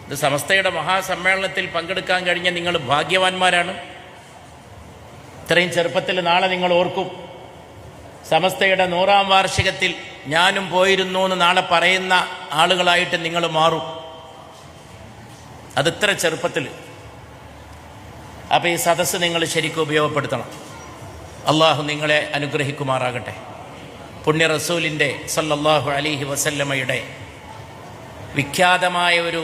ഇത് സമസ്തയുടെ മഹാസമ്മേളനത്തിൽ പങ്കെടുക്കാൻ കഴിഞ്ഞ നിങ്ങൾ ഭാഗ്യവാന്മാരാണ്. ഇത്രയും ചെറുപ്പത്തിൽ നാളെ നിങ്ങൾ ഓർക്കും, സമസ്തയുടെ 100ാം വാർഷികത്തിൽ ഞാനും പോയിരുന്നു എന്ന് നാളെ പറയുന്ന ആളുകളായിട്ട് നിങ്ങൾ മാറും. അതിത്ര ചെറുപ്പത്തിൽ. അപ്പോൾ ഈ സദസ്സ് നിങ്ങൾ ശരിക്കും ഉപയോഗപ്പെടുത്തണം. അള്ളാഹു നിങ്ങളെ അനുഗ്രഹിക്കുമാറാകട്ടെ. പുണ്യ റസൂലിൻ്റെ സല്ലല്ലാഹു അലൈഹി വസല്ലമയുടെ വിഖ്യാതമായ ഒരു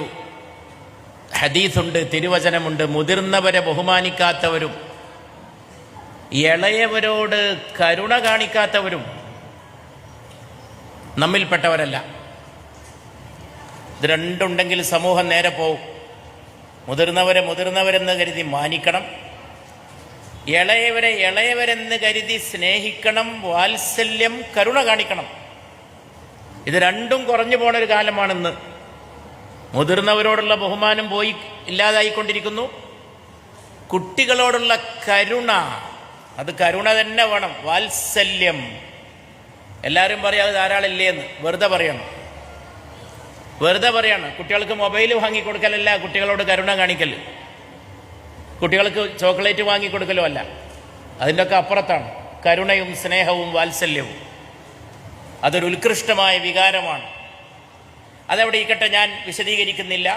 ഹദീസുണ്ട്, തിരുവചനമുണ്ട്. മുതിർന്നവരെ ബഹുമാനിക്കാത്തവരും ഇളയവരോട് കരുണ കാണിക്കാത്തവരും നമ്മിൽപ്പെട്ടവരല്ല. ഇത് രണ്ടുണ്ടെങ്കിൽ സമൂഹം നേരെ പോവും. മുതിർന്നവരെന്ന് കരുതി മാനിക്കണം, ഇളയവരെന്ന് കരുതി സ്നേഹിക്കണം, വാത്സല്യം, കരുണ കാണിക്കണം. ഇത് രണ്ടും കുറഞ്ഞു പോണ ഒരു കാലമാണിന്ന്. മുതിർന്നവരോടുള്ള ബഹുമാനം ഇല്ലാതായിക്കൊണ്ടിരിക്കുന്നു. കുട്ടികളോടുള്ള കരുണ, അത് കരുണ തന്നെ വേണം, വാത്സല്യം. എല്ലാവരും പറയാം അത് ധാരാളില്ലേ എന്ന്. വെറുതെ പറയണം. കുട്ടികൾക്ക് മൊബൈൽ വാങ്ങിക്കൊടുക്കലല്ല കുട്ടികളോട് കരുണ കാണിക്കൽ. കുട്ടികൾക്ക് ചോക്ലേറ്റ് വാങ്ങിക്കൊടുക്കലോ അല്ല. അതിൻ്റെ ഒക്കെ അപ്പുറത്താണ് കരുണയും സ്നേഹവും വാത്സല്യവും. അതൊരു ഉത്കൃഷ്ടമായ വികാരമാണ്. അതവിടെ ഇരിക്കട്ടെ, ഞാൻ വിശദീകരിക്കുന്നില്ല.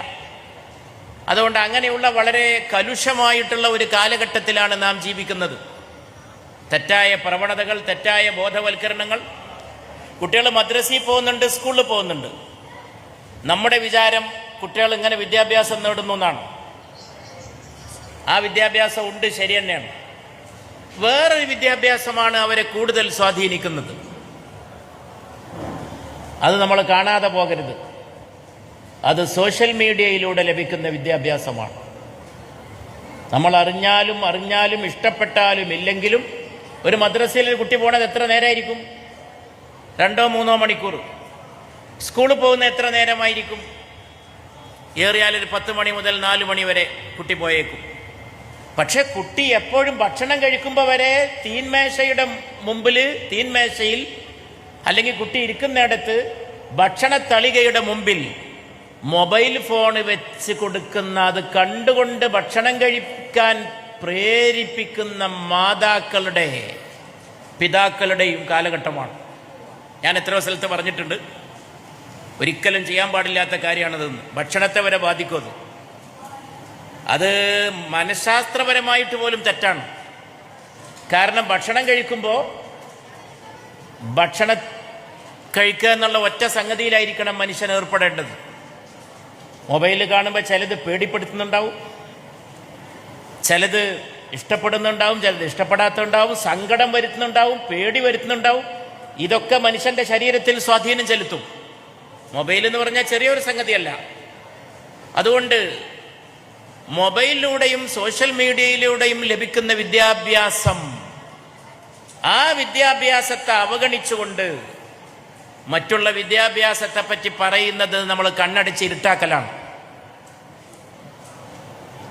അതുകൊണ്ട് അങ്ങനെയുള്ള വളരെ കലുഷമായിട്ടുള്ള ഒരു കാലഘട്ടത്തിലാണ് നാം ജീവിക്കുന്നത്. തെറ്റായ പ്രവണതകൾ, തെറ്റായ ബോധവൽക്കരണങ്ങൾ. കുട്ടികൾ മദ്രസയിൽ പോകുന്നുണ്ട്, സ്കൂളിൽ പോകുന്നുണ്ട്. നമ്മുടെ വിചാരം കുട്ടികൾ ഇങ്ങനെ വിദ്യാഭ്യാസം നേടുന്നു എന്നാണ്. ആ വിദ്യാഭ്യാസം ഉണ്ട്, ശരി തന്നെയാണ്. വേറൊരു വിദ്യാഭ്യാസമാണ് അവരെ കൂടുതൽ സ്വാധീനിക്കുന്നത്. അത് നമ്മൾ കാണാതെ പോകരുത്. അത് സോഷ്യൽ മീഡിയയിലൂടെ ലഭിക്കുന്ന വിദ്യാഭ്യാസമാണ്. നമ്മൾ അറിഞ്ഞാലും ഇഷ്ടപ്പെട്ടാലും ഇല്ലെങ്കിലും ഒരു മദ്രസയിൽ ഒരു കുട്ടി പോണത് എത്ര നേരമായിരിക്കും? 2-3 മണിക്കൂർ. സ്കൂളിൽ പോകുന്ന എത്ര നേരമായിരിക്കും? ഏറിയാൽ ഒരു 10 മണി മുതൽ 4 മണി വരെ കുട്ടി പോയേക്കും. പക്ഷെ കുട്ടി എപ്പോഴും ഭക്ഷണം കഴിക്കുമ്പോൾ വരെ തീൻമേശയിൽ അല്ലെങ്കിൽ കുട്ടി ഇരിക്കുന്നിടത്ത് ഭക്ഷണത്തളികയുടെ മുമ്പിൽ മൊബൈൽ ഫോൺ വെച്ച് കൊടുക്കുന്ന, അത് കണ്ടുകൊണ്ട് ഭക്ഷണം കഴിക്കാൻ പ്രേരിപ്പിക്കുന്ന പിതാക്കളുടെയും കാലഘട്ടമാണ്. ഞാൻ എത്രയോ സ്ഥലത്ത് പറഞ്ഞിട്ടുണ്ട്, ഒരിക്കലും ചെയ്യാൻ പാടില്ലാത്ത കാര്യമാണതെന്ന്. ഭക്ഷണത്തെ വരെ ബാധിക്കും. അത് മനഃശാസ്ത്രപരമായിട്ട് പോലും തെറ്റാണ്. കാരണം ഭക്ഷണം കഴിക്കുമ്പോൾ ഭക്ഷണം കഴിക്കുക എന്നുള്ള ഒറ്റ സംഗതിയിലായിരിക്കണം മനുഷ്യൻ ഏർപ്പെടേണ്ടത്. മൊബൈൽ കാണുമ്പോൾ ചിലത് പേടിപ്പെടുത്തുന്നുണ്ടാവും, ചിലത് ഇഷ്ടപ്പെടുന്നുണ്ടാവും, ചിലത് ഇഷ്ടപ്പെടാത്തുണ്ടാവും, സങ്കടം വരുത്തുന്നുണ്ടാവും, പേടി വരുത്തുന്നുണ്ടാവും. ഇതൊക്കെ മനുഷ്യന്റെ ശരീരത്തിൽ സ്വാധീനം ചെലുത്തും. മൊബൈൽ എന്ന് പറഞ്ഞാൽ ചെറിയൊരു സംഗതിയല്ല. അതുകൊണ്ട് മൊബൈലിലൂടെയും സോഷ്യൽ മീഡിയയിലൂടെയും ലഭിക്കുന്ന വിദ്യാഭ്യാസം, ആ വിദ്യാഭ്യാസത്തെ അവഗണിച്ചുകൊണ്ട് മറ്റുള്ള വിദ്യാഭ്യാസത്തെ പറ്റി പറയുന്നത് നമ്മൾ കണ്ണടച്ച് ഇരുട്ടാക്കലാണ്.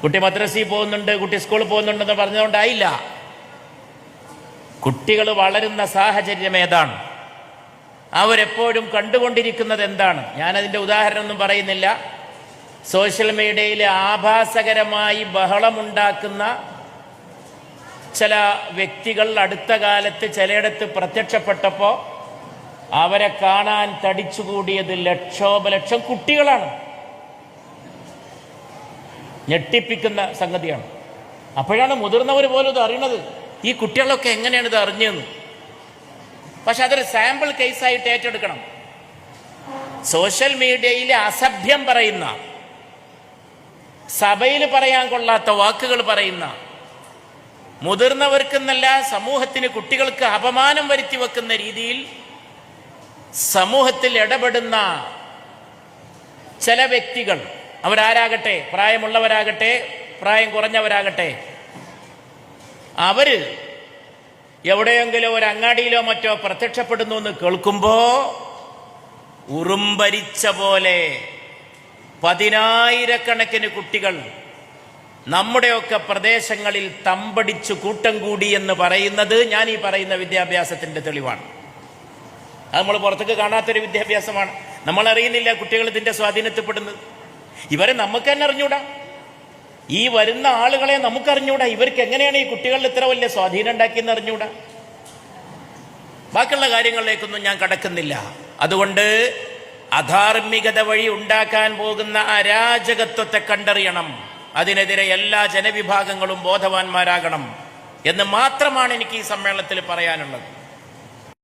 കുട്ടി മദ്രസയിൽ പോകുന്നുണ്ട്, കുട്ടി സ്കൂളിൽ പോകുന്നുണ്ടെന്ന് പറഞ്ഞുകൊണ്ടായില്ല. കുട്ടികൾ വളരുന്ന സാഹചര്യം ഏതാണ്, അവരെപ്പോഴും കണ്ടുകൊണ്ടിരിക്കുന്നത് എന്താണ്? ഞാനതിൻ്റെ ഉദാഹരണമൊന്നും പറയുന്നില്ല. സോഷ്യൽ മീഡിയയിൽ ആഭാസകരമായി ബഹളമുണ്ടാക്കുന്ന ചില വ്യക്തികൾ അടുത്ത കാലത്ത് ചിലയിടത്ത് പ്രത്യക്ഷപ്പെട്ടപ്പോൾ അവരെ കാണാൻ തടിച്ചുകൂടിയത് ലക്ഷോപലക്ഷം കുട്ടികളാണ്. ഞെട്ടിപ്പിക്കുന്ന സംഗതിയാണ്. അപ്പോഴാണ് മുതിർന്നവർ പോലും ഇത് അറിയണത്. ഈ കുട്ടികളൊക്കെ എങ്ങനെയാണ് ഇത് അറിഞ്ഞതെന്ന്. പക്ഷെ അതൊരു സാമ്പിൾ കേസായിട്ട് ഏറ്റെടുക്കണം. സോഷ്യൽ മീഡിയയിൽ അസഭ്യം പറയുന്ന, സഭയിൽ പറയാൻ കൊള്ളാത്ത വാക്കുകൾ പറയുന്ന, മുതിർന്നവർക്കെന്നല്ല സമൂഹത്തിന്, കുട്ടികൾക്ക് അപമാനം വരുത്തി വെക്കുന്ന രീതിയിൽ സമൂഹത്തിൽ ഇടപെടുന്ന ചില വ്യക്തികൾ, അവരാരാകട്ടെ, പ്രായമുള്ളവരാകട്ടെ പ്രായം കുറഞ്ഞവരാകട്ടെ, അവര് എവിടെയെങ്കിലും ഒരു അങ്ങാടിയിലോ മറ്റോ പ്രത്യക്ഷപ്പെടുന്നു എന്ന് കേൾക്കുമ്പോ ഉറുമ്പരിച്ച പോലെ 10,000-കണക്കിന് കുട്ടികൾ നമ്മുടെയൊക്കെ പ്രദേശങ്ങളിൽ തമ്പടിച്ചു കൂട്ടം കൂടി എന്ന് പറയുന്നത് ഞാൻ ഈ പറയുന്ന വിദ്യാഭ്യാസത്തിന്റെ തെളിവാണ്. അത് നമ്മൾ പുറത്തേക്ക് കാണാത്തൊരു വിദ്യാഭ്യാസമാണ്. നമ്മൾ അറിയുന്നില്ല കുട്ടികൾ ഇതിന്റെ സ്വാധീനത്തിൽപ്പെടുന്നത്. ഇവരെ നമുക്ക് തന്നെ അറിഞ്ഞൂടാ, ഈ വരുന്ന ആളുകളെ നമുക്കറിഞ്ഞൂടാ. ഇവർക്ക് എങ്ങനെയാണ് ഈ കുട്ടികളിൽ ഇത്ര വലിയ സ്വാധീനം ഉണ്ടാക്കിയെന്ന് അറിഞ്ഞൂടാ. ബാക്കിയുള്ള കാര്യങ്ങളിലേക്കൊന്നും ഞാൻ കടക്കുന്നില്ല. അതുകൊണ്ട് അധാർമികത വഴി ഉണ്ടാക്കാൻ പോകുന്ന അരാജകത്വത്തെ കണ്ടറിയണം. അതിനെതിരെ എല്ലാ ജനവിഭാഗങ്ങളും ബോധവാന്മാരാകണം എന്ന് മാത്രമാണ് എനിക്ക് ഈ സമ്മേളനത്തിൽ പറയാനുള്ളത്.